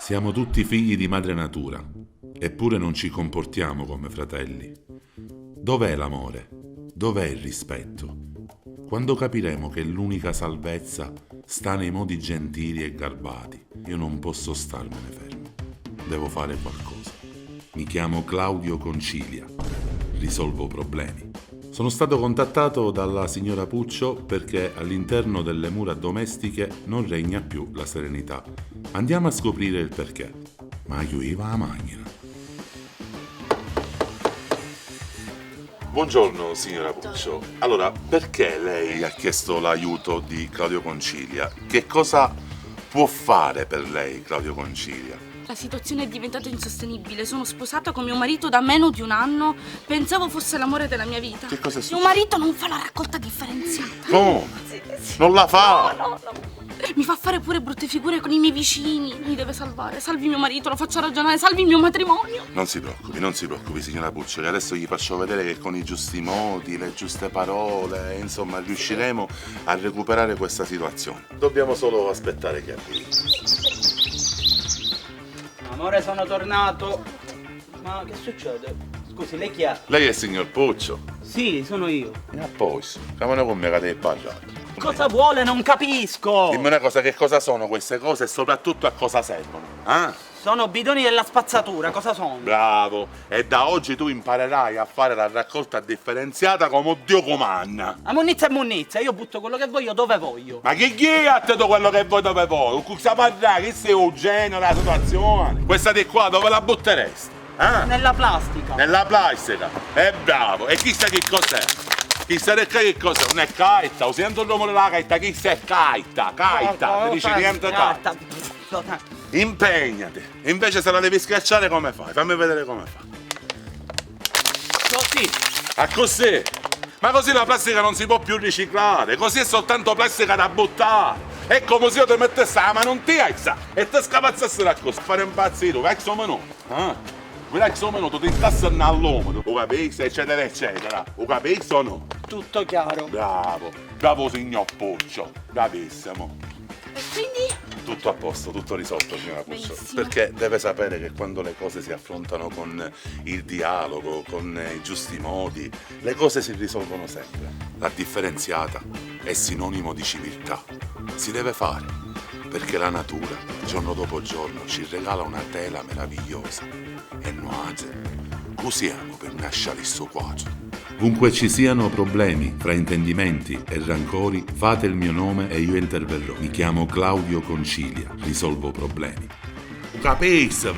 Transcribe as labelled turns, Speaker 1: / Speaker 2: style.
Speaker 1: Siamo tutti figli di madre natura, eppure non ci comportiamo come fratelli. Dov'è l'amore? Dov'è il rispetto? Quando capiremo che l'unica salvezza sta nei modi gentili e garbati, io non posso starmene fermo. Devo fare qualcosa. Mi chiamo Claudio Concilia. Risolvo problemi. Sono stato contattato dalla signora Puccio perché all'interno delle mura domestiche non regna più la serenità. Andiamo a scoprire il perché. Ma chiudiva la macchina. Buongiorno signora Puccio. Allora, perché lei ha chiesto l'aiuto di Claudio Concilia? Che cosa può fare per lei Claudio Concilia?
Speaker 2: La situazione è diventata insostenibile. Sono sposata con mio marito da meno di un anno. Pensavo fosse l'amore della mia vita.
Speaker 1: Che cosa è successo?
Speaker 2: Mio marito non fa la raccolta differenziata.
Speaker 1: Come?
Speaker 2: Sì.
Speaker 1: Non la fa?
Speaker 2: No. Mi fa fare pure brutte figure con i miei vicini. Mi deve salvare. Salvi mio marito, lo faccio ragionare. Salvi il mio matrimonio.
Speaker 1: Non si preoccupi signora Puccio, che adesso gli faccio vedere che con i giusti modi, le giuste parole, insomma, riusciremo a recuperare questa situazione. Dobbiamo solo aspettare che arrivi.
Speaker 3: Amore, sono tornato. Ma che succede? Scusi, lei chi è?
Speaker 1: Lei è il signor Puccio?
Speaker 3: Sì, sono io.
Speaker 1: E a posto, camera con me che devi parlare.
Speaker 3: Cosa vuole? Non capisco.
Speaker 1: Dimmi una cosa, che cosa sono queste cose e soprattutto a cosa servono?
Speaker 3: Sono bidoni della spazzatura, cosa sono?
Speaker 1: Bravo, e da oggi tu imparerai a fare la raccolta differenziata come Dio comanda.
Speaker 3: A munnizia e munnizia, io butto quello che voglio dove voglio.
Speaker 1: Ma che è a te quello che vuoi dove vuoi? Cosa parla? Che sei un genio della situazione? Questa di qua dove la butteresti?
Speaker 3: Nella plastica.
Speaker 1: Nella plastica. Bravo, e chissà che cos'è? Chissà che cos'è? Non è caita, sento il rumore della caita, chissà è caita, ti dici niente caita. Impegnati, invece se la devi schiacciare come fai? Fammi vedere come fai.
Speaker 3: Così.
Speaker 1: Ah, così? Ma così la plastica non si può più riciclare, così è soltanto plastica da buttare. È come se io ti mettessi la mano in testa e ti scapazzassero a cosa. Fare impazzire, vecchio minuto. Vecchio minuto, ti intassano all'uomo, lo capisci, eccetera, eccetera. Lo capisci o no?
Speaker 3: Tutto chiaro.
Speaker 1: Bravo signor Puccio, bravissimo.
Speaker 2: E quindi?
Speaker 1: Tutto a posto, tutto risolto, signora Puccio.
Speaker 2: Benissimo.
Speaker 1: Perché deve sapere che quando le cose si affrontano con il dialogo, con i giusti modi, le cose si risolvono sempre. La differenziata è sinonimo di civiltà. Si deve fare, perché la natura, giorno dopo giorno, ci regala una tela meravigliosa. E noi usiamo per nascere il suo quadro. Ovunque ci siano problemi, fraintendimenti e rancori, fate il mio nome e io interverrò. Mi chiamo Claudio Concilia, risolvo problemi. Capisci?